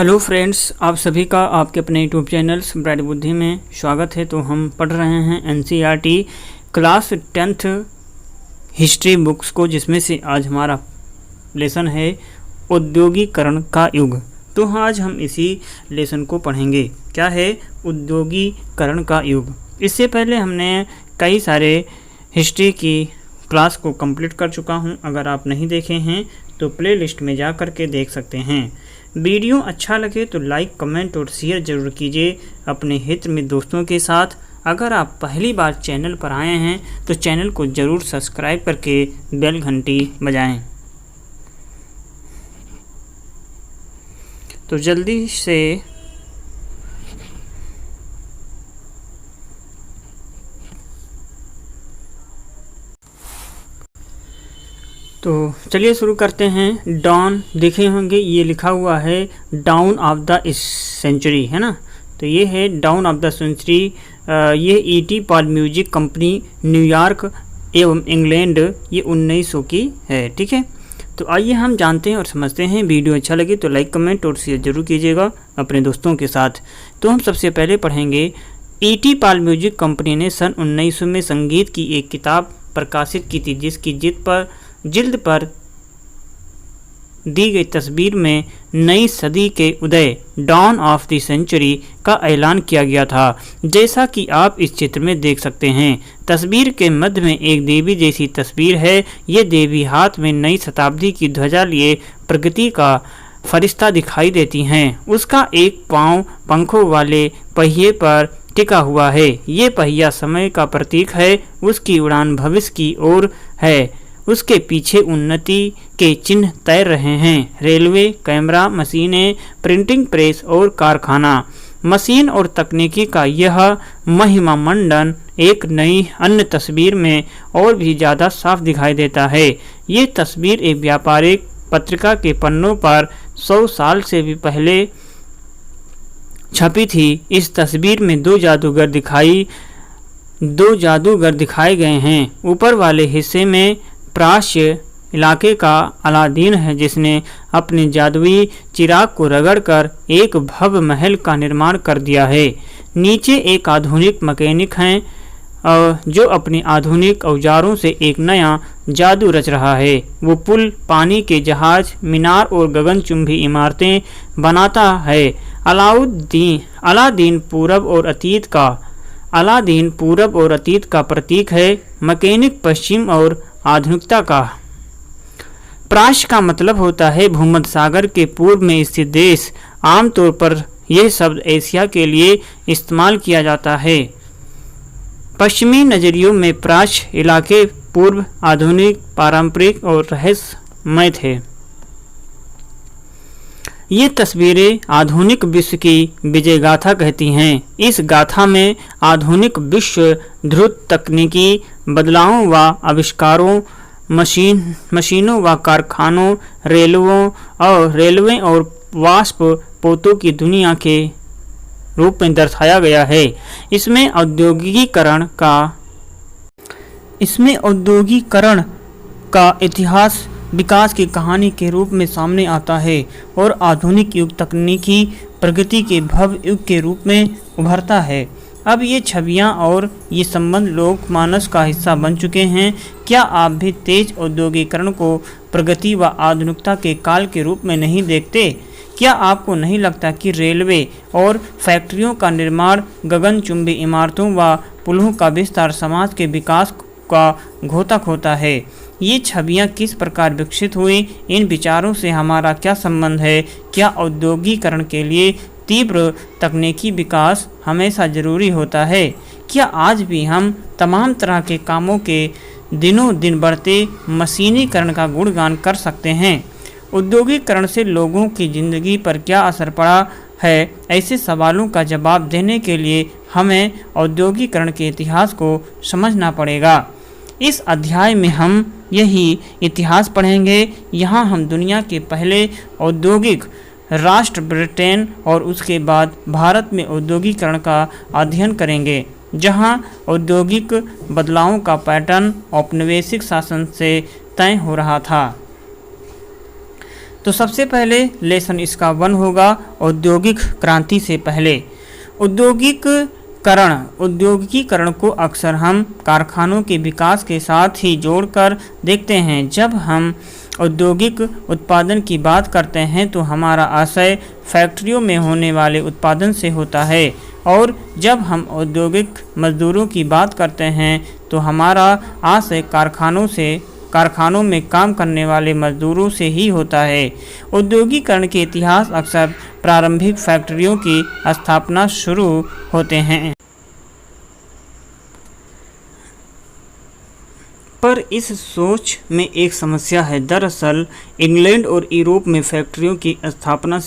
Hello friends, आप सभी का आपके अपने यूट्यूब चैनल ब्राइट बुद्धि में स्वागत है। तो हम पढ़ रहे हैं NCERT class 10th history books को, जिसमें से आज हमारा लेसन है औद्योगिकरण का युग। तो आज हम इसी लेसन को पढ़ेंगे। क्या है औद्योगिकरण का युग। इससे पहले हमने कई सारे हिस्ट्री की क्लास को कंप्लीट कर चुका हूं। अगर आप नहीं देखे हैं तो प्लेलिस्ट में जा कर के देख सकते हैं। वीडियो अच्छा लगे तो लाइक, कमेंट और शेयर ज़रूर कीजिए अपने हित में दोस्तों के साथ। अगर आप पहली बार चैनल पर आए हैं तो चैनल को ज़रूर सब्सक्राइब करके बेल घंटी बजाएं। तो जल्दी से तो चलिए शुरू करते हैं। डॉन देखे होंगे, ये लिखा हुआ है डाउन ऑफ द सेंचुरी, है ना। तो ये है डाउन ऑफ द सेंचुरी। ये ET Paul music company New York एवं इंग्लैंड, ये 1900 की है। ठीक है, तो आइए हम जानते हैं और समझते हैं। वीडियो अच्छा लगे तो लाइक, कमेंट और शेयर जरूर कीजिएगा अपने दोस्तों के साथ। तो हम सबसे पहले पढ़ेंगे ईटी पॉल म्यूजिक कंपनी ने सन 1900 में संगीत की एक किताब प्रकाशित की थी, जिसकी जिल्द पर दी गई तस्वीर में नई सदी के उदय, डॉन ऑफ द सेंचुरी का ऐलान किया गया था। जैसा कि आप इस चित्र में देख सकते हैं, तस्वीर के मध्य में एक देवी जैसी तस्वीर है। ये देवी हाथ में नई शताब्दी की ध्वजा लिए प्रगति का फरिश्ता दिखाई देती हैं। उसका एक पांव पंखों वाले पहिए पर टिका हुआ है। ये पहिया समय का प्रतीक है। उसकी उड़ान भविष्य की ओर है। उसके पीछे उन्नति के चिन्ह तैर रहे हैं। रेलवे, कैमरा, मशीनें, प्रिंटिंग प्रेस और कारखाना। मशीन और तकनीकी का यह महिमा मंडन एक नई अन्य तस्वीर में और भी ज़्यादा साफ दिखाई देता है। ये तस्वीर एक व्यापारिक पत्रिका के पन्नों पर 100 साल से भी पहले छपी थी। इस तस्वीर में दो जादूगर दिखाए गए हैं। ऊपर वाले हिस्से में प्राच्य इलाके का अलादीन है, जिसने अपने जादुई चिराग को रगड़कर एक भव्य महल का निर्माण कर दिया है। नीचे एक आधुनिक मैकेनिक हैं जो अपने आधुनिक औजारों से एक नया जादू रच रहा है। वो पुल, पानी के जहाज, मीनार और गगनचुंबी इमारतें बनाता है। अलादीन पूरब और अतीत का प्रतीक है। मैकेनिक पश्चिम और आधुनिकता का। प्राच्य का मतलब होता है भूमध्य सागर के पूर्व में स्थित देश। आमतौर पर यह शब्द एशिया के लिए इस्तेमाल किया जाता है। पश्चिमी नजरियों में प्राच्य इलाके पूर्व, आधुनिक, पारंपरिक और रहस्यमय थे। ये तस्वीरें आधुनिक विश्व की विजय गाथा कहती हैं। इस गाथा में आधुनिक विश्व द्रुत तकनीकी बदलावों व आविष्कारों, मशीनों व कारखानों, रेलवे और वाष्प पोतों की दुनिया के रूप में दर्शाया गया है। इसमें औद्योगिकरण का इतिहास विकास की कहानी के रूप में सामने आता है और आधुनिक युग तकनीकी प्रगति के भव्य युग के रूप में उभरता है। अब ये छवियां और ये संबंध लोकमानस का हिस्सा बन चुके हैं। क्या आप भी तेज औद्योगिकरण को प्रगति व आधुनिकता के काल के रूप में नहीं देखते? क्या आपको नहीं लगता कि रेलवे और फैक्ट्रियों का निर्माण, गगनचुंबी इमारतों व पुलों का विस्तार समाज के विकास का घोतक होता है? ये छवियां किस प्रकार विकसित हुई? इन विचारों से हमारा क्या संबंध है? क्या औद्योगिकरण के लिए तीव्र तकनीकी विकास हमेशा जरूरी होता है? क्या आज भी हम तमाम तरह के कामों के दिनों दिन बढ़ते मशीनीकरण का गुणगान कर सकते हैं? औद्योगिकरण से लोगों की जिंदगी पर क्या असर पड़ा है? ऐसे सवालों का जवाब देने के लिए हमें औद्योगिकरण के इतिहास को समझना पड़ेगा। इस अध्याय में हम यही इतिहास पढ़ेंगे। यहाँ हम दुनिया के पहले औद्योगिक राष्ट्र ब्रिटेन और उसके बाद भारत में औद्योगिकरण का अध्ययन करेंगे, जहाँ औद्योगिक बदलावों का पैटर्न औपनिवेशिक शासन से तय हो रहा था। तो सबसे पहले लेसन इसका 1 होगा औद्योगिक क्रांति से पहले। औद्योगिकीकरण को अक्सर हम कारखानों के विकास के साथ ही जोड़कर देखते हैं। जब हम औद्योगिक उत्पादन की बात करते हैं तो हमारा आशय फैक्ट्रियों में होने वाले उत्पादन से होता है, और जब हम औद्योगिक मजदूरों की बात करते हैं तो हमारा आशय कारखानों में काम करने वाले मजदूरों से ही होता है। औद्योगिकरण के इतिहास अक्सर प्रारंभिक फैक्ट्रियों की स्थापना शुरू होते हैं। पर इस सोच में एक समस्या है। दरअसल इंग्लैंड और यूरोप में फैक्ट्रियों की स्थापना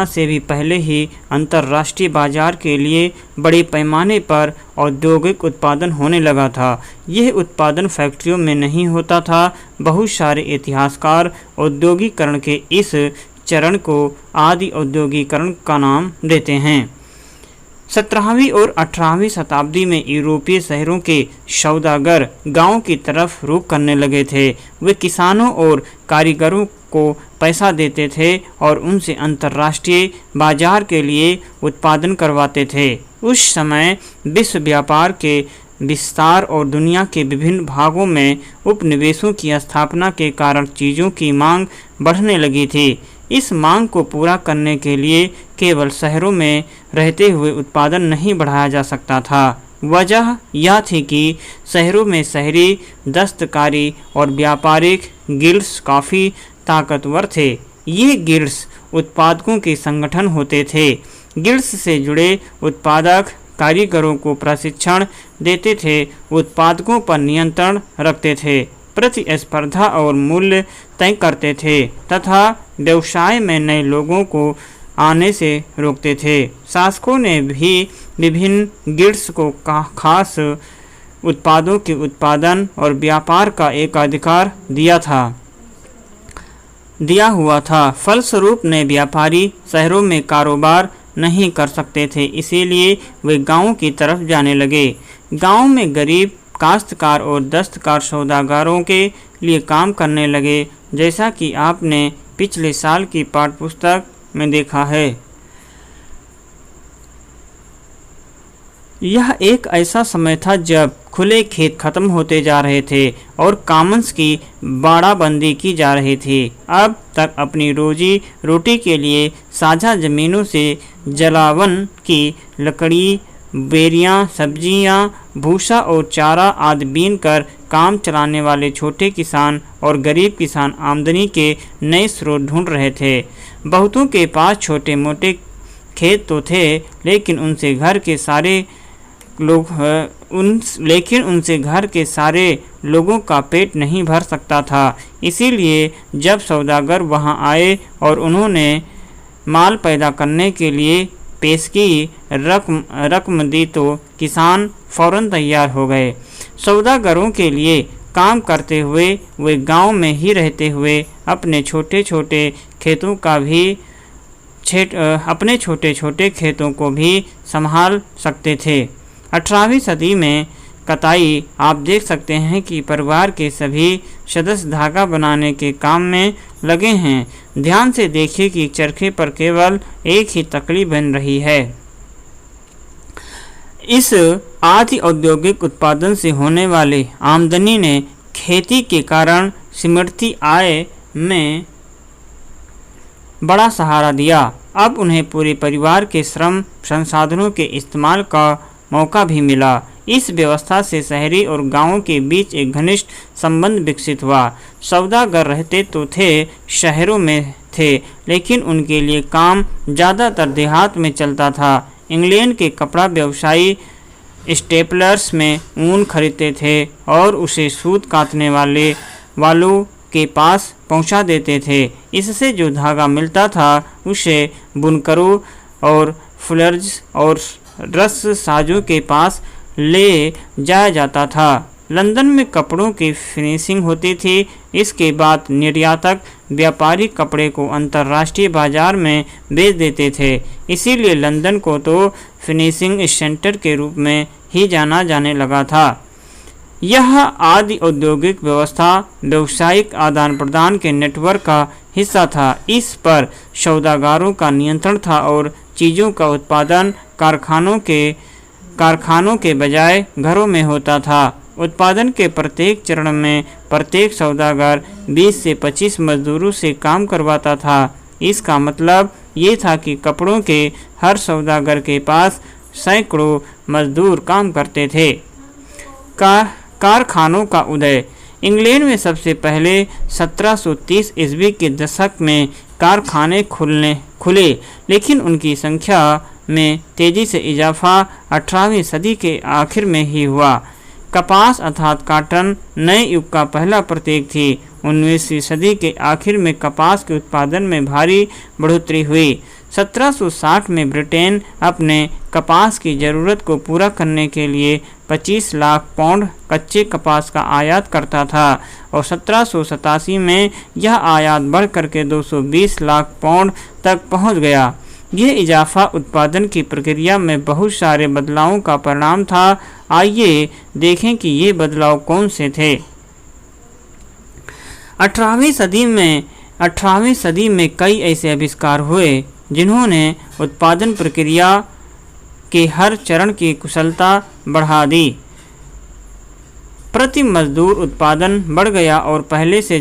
से भी पहले ही अंतर्राष्ट्रीय बाजार के लिए बड़े पैमाने पर औद्योगिक उत्पादन होने लगा था। यह उत्पादन फैक्ट्रियों में नहीं होता था। बहुत सारे इतिहासकार औद्योगिकरण के इस चरण को आदि औद्योगिकरण का नाम देते हैं। 17वीं और 18वीं शताब्दी में यूरोपीय शहरों के सौदागर गांवों की तरफ रुख करने लगे थे। वे किसानों और कारीगरों को पैसा देते थे और उनसे अंतर्राष्ट्रीय बाजार के लिए उत्पादन करवाते थे। उस समय विश्व व्यापार के विस्तार और दुनिया के विभिन्न भागों में उपनिवेशों की स्थापना के कारण चीज़ों की मांग बढ़ने लगी थी। इस मांग को पूरा करने के लिए केवल शहरों में रहते हुए उत्पादन नहीं बढ़ाया जा सकता था। वजह यह थी कि शहरों में शहरी दस्तकारी और व्यापारिक गिल्ड्स काफ़ी ताकतवर थे। ये गिल्ड्स उत्पादकों के संगठन होते थे। गिल्ड्स से जुड़े उत्पादक कारीगरों को प्रशिक्षण देते थे, उत्पादकों पर नियंत्रण रखते थे, प्रतिस्पर्धा और मूल्य तय करते थे तथा व्यवसाय में नए लोगों को आने से रोकते थे। शासकों ने भी विभिन्न गिल्ड्स को खास उत्पादों के उत्पादन और व्यापार का एकाधिकार दिया हुआ था। फलस्वरूप नए व्यापारी शहरों में कारोबार नहीं कर सकते थे, इसीलिए वे गांवों की तरफ जाने लगे। गांव में गरीब काश्तकार और दस्तकार सौदागरों के लिए काम करने लगे, जैसा कि आपने पिछले साल की पाठ्यपुस्तक में देखा है। यह एक ऐसा समय था जब खुले खेत खत्म होते जा रहे थे और कॉमन्स की बाड़ाबंदी की जा रही थी। अब तक अपनी रोजी रोटी के लिए साझा ज़मीनों से जलावन की लकड़ी, बेरियां, सब्जियां, भूसा और चारा आदि बीन कर काम चलाने वाले छोटे किसान और गरीब किसान आमदनी के नए स्रोत ढूंढ रहे थे। बहुतों के पास छोटे मोटे खेत तो थे, लेकिन उनसे घर के सारे लोगों का पेट नहीं भर सकता था। इसीलिए जब सौदागर वहां आए और उन्होंने माल पैदा करने के लिए पेशगी रकम दी तो किसान फौरन तैयार हो गए। सौदागरों के लिए काम करते हुए वे गांव में ही रहते हुए अपने छोटे छोटे खेतों को भी संभाल सकते थे। 18वीं सदी में कताई आप देख सकते हैं कि परिवार के सभी सदस्य धागा बनाने के काम में लगे हैं। ध्यान से देखिए कि चरखे पर केवल एक ही तकली बन रही है। इस आदि औद्योगिक उत्पादन से होने वाली आमदनी ने खेती के कारण सिमटती आय में बड़ा सहारा दिया। अब उन्हें पूरे परिवार के श्रम संसाधनों के इस्तेमाल का मौका भी मिला। इस व्यवस्था से शहरी और गांवों के बीच एक घनिष्ठ संबंध विकसित हुआ। सौदागर रहते तो थे शहरों में थे, लेकिन उनके लिए काम ज़्यादातर देहात में चलता था। इंग्लैंड के कपड़ा व्यवसायी स्टेपलर्स में ऊन खरीदते थे और उसे सूत काटने वालों के पास पहुंचा देते थे। इससे जो धागा मिलता था उसे बुनकरों और फुलर्स और रस साजों के पास ले जाया जाता था। लंदन में कपड़ों की फिनिशिंग होती थी। इसके बाद निर्यातक व्यापारी कपड़े को अंतर्राष्ट्रीय बाजार में बेच देते थे। इसीलिए लंदन को तो फिनिशिंग सेंटर के रूप में ही जाना जाने लगा था। यह आदि औद्योगिक व्यवस्था व्यावसायिक आदान प्रदान के नेटवर्क का हिस्सा था। इस पर सौदागरों का नियंत्रण था और चीज़ों का उत्पादन कारखानों के बजाय घरों में होता था। उत्पादन के प्रत्येक चरण में प्रत्येक सौदागर 20 से 25 मजदूरों से काम करवाता था। इसका मतलब ये था कि कपड़ों के हर सौदागर के पास सैकड़ों मजदूर काम करते थे। कारखानों का उदय। इंग्लैंड में सबसे पहले 1730 ईस्वी के दशक में कारखाने खुले, लेकिन उनकी संख्या में तेजी से इजाफा 18वीं सदी के आखिर में ही हुआ। कपास अर्थात कॉटन नए युग का पहला प्रतीक थी। 19वीं सदी के आखिर में कपास के उत्पादन में भारी बढ़ोतरी हुई। 1760 में ब्रिटेन अपने कपास की ज़रूरत को पूरा करने के लिए 25 लाख पाउंड कच्चे कपास का आयात करता था और 1787 में यह आयात बढ़ करके 220 लाख पाउंड तक पहुंच गया। यह इजाफा उत्पादन की प्रक्रिया में बहुत सारे बदलावों का परिणाम था। आइए देखें कि ये बदलाव कौन से थे। 18वीं सदी में कई ऐसे आविष्कार हुए जिन्होंने उत्पादन प्रक्रिया के हर चरण की कुशलता बढ़ा दी। प्रति मजदूर उत्पादन बढ़ गया और पहले से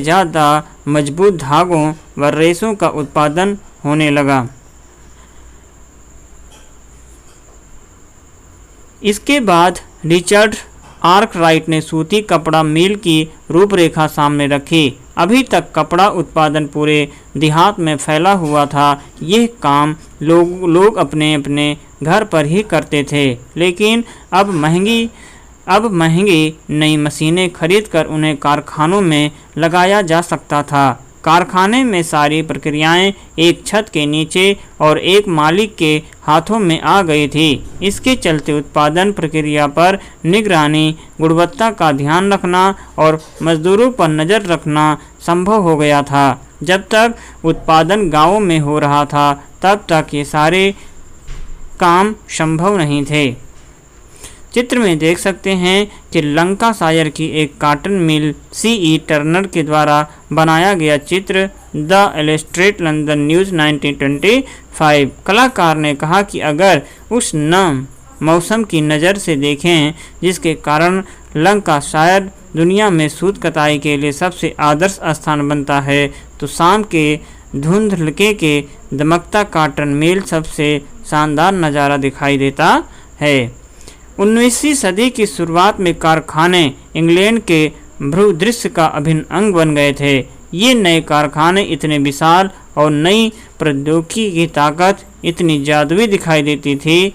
ज़्यादा मजबूत धागों व रेशों का उत्पादन होने लगा। इसके बाद रिचर्ड आर्कराइट ने सूती कपड़ा मिल की रूपरेखा सामने रखी। अभी तक कपड़ा उत्पादन पूरे देहात में फैला हुआ था। यह काम लोग अपने अपने घर पर ही करते थे, लेकिन अब महंगी नई मशीनें खरीदकर उन्हें कारखानों में लगाया जा सकता था। कारखाने में सारी प्रक्रियाएं एक छत के नीचे और एक मालिक के हाथों में आ गई थी। इसके चलते उत्पादन प्रक्रिया पर निगरानी, गुणवत्ता का ध्यान रखना और मजदूरों पर नज़र रखना संभव हो गया था। जब तक उत्पादन गांवों में हो रहा था, तब तक ये सारे काम संभव नहीं थे। चित्र में देख सकते हैं कि लंकाशायर की एक कॉटन मिल C.E. टर्नर के द्वारा बनाया गया चित्र द इलस्ट्रेट लंदन न्यूज़ 1925। कलाकार ने कहा कि अगर उस मौसम की नज़र से देखें जिसके कारण लंकाशायर दुनिया में सूत कताई के लिए सबसे आदर्श स्थान बनता है, तो शाम के धुंधलके के दमकता कॉटन मिल सबसे शानदार नज़ारा दिखाई देता है। 19वीं सदी की शुरुआत में कारखाने इंग्लैंड के भूदृश्य का अभिन्न अंग बन गए थे। ये नए कारखाने इतने विशाल और नई प्रौद्योगिकी की ताकत इतनी जादुई दिखाई देती थी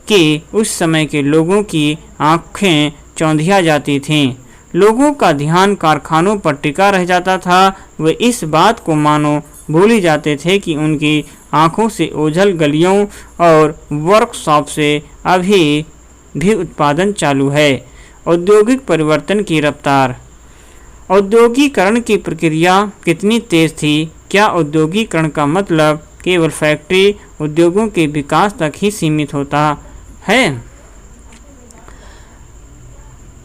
कि उस समय के लोगों की आंखें चौंधिया जाती थीं। लोगों का ध्यान कारखानों पर टिका रह जाता था। वे इस बात को मानो भूल ही जाते थे कि उनकी आंखों से ओझल गलियों और वर्कशॉप से अभी भी उत्पादन चालू है। औद्योगिक परिवर्तन की रफ्तार। औद्योगिकरण की प्रक्रिया कितनी तेज थी? क्या औद्योगिकरण का मतलब केवल फैक्ट्री उद्योगों के विकास तक ही सीमित होता है?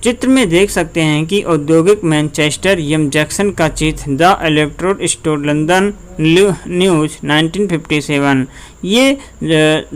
चित्र में देख सकते हैं कि औद्योगिक मैनचेस्टर यम जैक्सन का चित्र the electrode store London news 1957। ये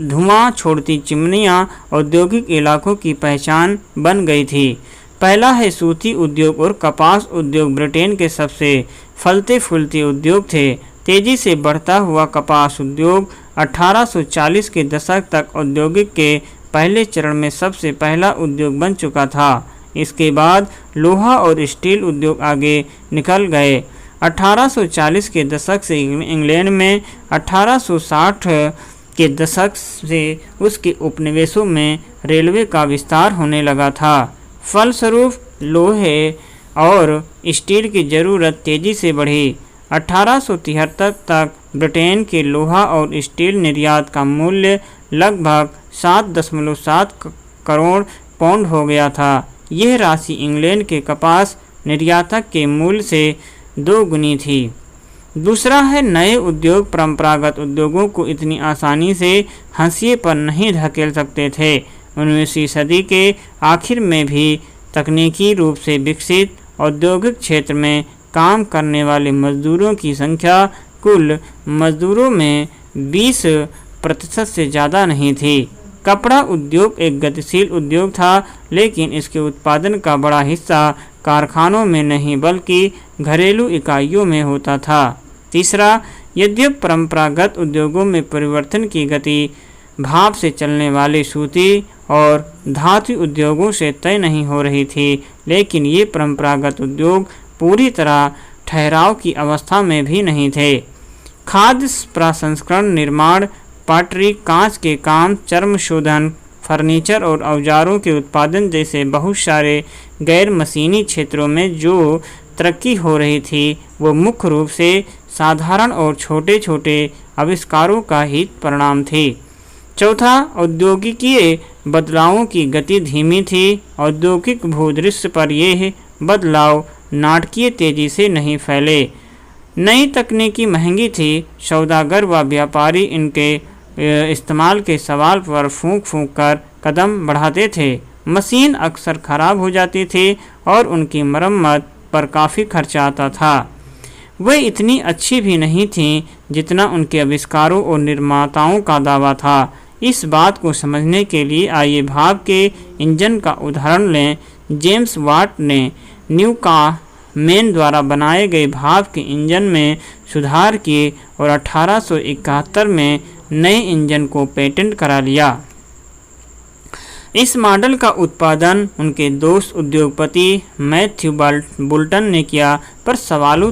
धुआं छोड़ती चिमनियाँ औद्योगिक इलाकों की पहचान बन गई थी। पहला है सूती उद्योग और कपास उद्योग ब्रिटेन के सबसे फलते फूलते उद्योग थे। तेजी से बढ़ता हुआ कपास उद्योग 1840 के दशक तक औद्योगिक के पहले चरण में सबसे पहला उद्योग बन चुका था। इसके बाद लोहा और स्टील उद्योग आगे निकल गए। 1840 के दशक से इंग्लैंड में 1860 के दशक से उसके उपनिवेशों में रेलवे का विस्तार होने लगा था। फलस्वरूप लोहे और स्टील की ज़रूरत तेज़ी से बढ़ी। 1873 तक ब्रिटेन के लोहा और स्टील निर्यात का मूल्य लगभग 7.7 करोड़ पाउंड हो गया था। यह राशि इंग्लैंड के कपास निर्यातक के मूल्य से 2 गुनी थी। दूसरा है नए उद्योग। परंपरागत उद्योगों को इतनी आसानी से हाशिए पर नहीं धकेल सकते थे। 19वीं सदी के आखिर में भी तकनीकी रूप से विकसित औद्योगिक क्षेत्र में काम करने वाले मजदूरों की संख्या कुल मजदूरों में 20% से ज़्यादा नहीं थी। कपड़ा उद्योग एक गतिशील उद्योग था, लेकिन इसके उत्पादन का बड़ा हिस्सा कारखानों में नहीं बल्कि घरेलू इकाइयों में होता था। तीसरा, यद्यपि परंपरागत उद्योगों में परिवर्तन की गति भाप से चलने वाले सूती और धातु उद्योगों से तय नहीं हो रही थी, लेकिन ये परंपरागत उद्योग पूरी तरह ठहराव की अवस्था में भी नहीं थे। खाद्य प्रसंस्करण, निर्माण, पटरी, कांच के काम, चर्म शोधन, फर्नीचर और औजारों के उत्पादन जैसे बहुत सारे गैर मशीनी क्षेत्रों में जो तरक्की हो रही थी वो मुख्य रूप से साधारण और छोटे छोटे आविष्कारों का ही परिणाम थी। चौथा, औद्योगिकीय बदलावों की गति धीमी थी। औद्योगिक भूदृश्य पर यह बदलाव नाटकीय तेजी से नहीं फैले। नई तकनीकी महंगी थी। सौदागर व व्यापारी इनके इस्तेमाल के सवाल पर फूंक फूंक कर कदम बढ़ाते थे। मशीन अक्सर खराब हो जाती थी और उनकी मरम्मत पर काफ़ी खर्चा आता था। वे इतनी अच्छी भी नहीं थीं जितना उनके आविष्कारों और निर्माताओं का दावा था। इस बात को समझने के लिए आइए भाप के इंजन का उदाहरण लें। जेम्स वाट ने न्यूकामेन द्वारा बनाए गए भाप के इंजन में सुधार किए और 1871 में नए इंजन को पेटेंट करा लिया। इस मॉडल का उत्पादन उनके दोस्त उद्योगपति मैथ्यू बोल्टन ने किया, पर सालों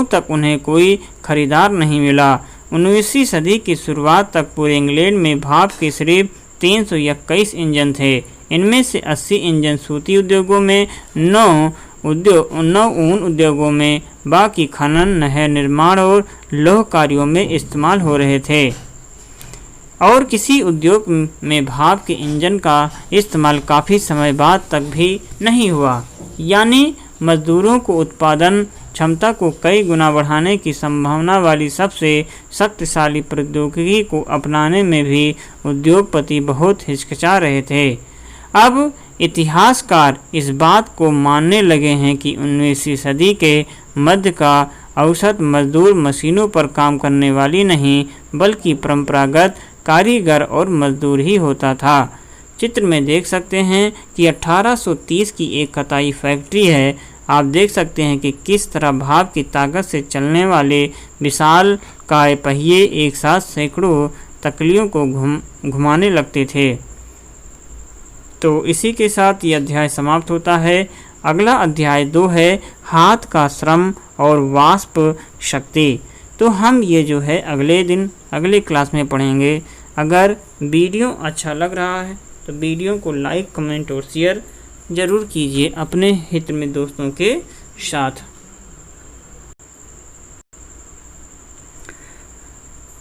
तक उन्हें कोई खरीदार नहीं मिला। 19वीं सदी की शुरुआत तक पूरे इंग्लैंड में भाप के सिर्फ 321 इंजन थे। इनमें से 80 इंजन सूती उद्योगों में, 9 ऊन उद्योगों में, बाकी खनन, नहर निर्माण और लौह कार्यों में इस्तेमाल हो रहे थे। और किसी उद्योग में भाप के इंजन का इस्तेमाल काफ़ी समय बाद तक भी नहीं हुआ। यानी मजदूरों को उत्पादन क्षमता को कई गुना बढ़ाने की संभावना वाली सबसे शक्तिशाली प्रौद्योगिकी को अपनाने में भी उद्योगपति बहुत हिचकिचा रहे थे। अब इतिहासकार इस बात को मानने लगे हैं कि 19वीं सदी के मध्य का औसत मजदूर मशीनों पर काम करने वाली नहीं बल्कि परंपरागत कारीगर और मजदूर ही होता था। चित्र में देख सकते हैं कि 1830 की एक कताई फैक्ट्री है। आप देख सकते हैं कि किस तरह भाप की ताकत से चलने वाले विशाल काय पहिए एक साथ सैकड़ों तकलियों को घुमाने लगते थे। तो इसी के साथ ये अध्याय समाप्त होता है। अगला अध्याय 2 है हाथ का श्रम और वाष्प शक्ति। तो हम ये जो है अगले क्लास में पढ़ेंगे। अगर वीडियो अच्छा लग रहा है तो वीडियो को लाइक, कमेंट और शेयर ज़रूर कीजिए अपने हित में दोस्तों के साथ।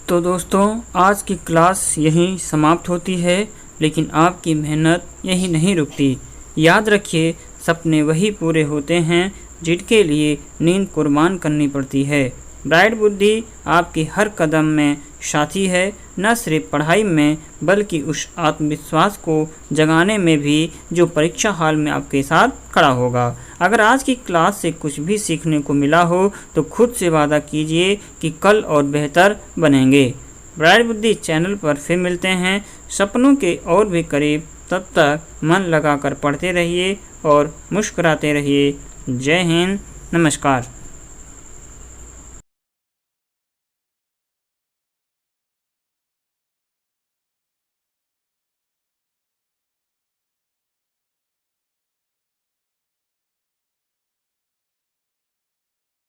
तो दोस्तों आज की क्लास यहीं समाप्त होती है, लेकिन आपकी मेहनत यहीं नहीं रुकती। याद रखिए, सपने वही पूरे होते हैं जिनके लिए नींद कुर्बान करनी पड़ती है। ब्राइट बुद्धि आपके हर कदम में साथी है, न सिर्फ पढ़ाई में बल्कि उस आत्मविश्वास को जगाने में भी जो परीक्षा हॉल में आपके साथ खड़ा होगा। अगर आज की क्लास से कुछ भी सीखने को मिला हो तो खुद से वादा कीजिए कि कल और बेहतर बनेंगे। ब्राइट बुद्धि चैनल पर फिर मिलते हैं सपनों के और भी करीब। तब तक मन लगाकर पढ़ते रहिए और मुस्कुराते रहिए। जय हिंद, नमस्कार।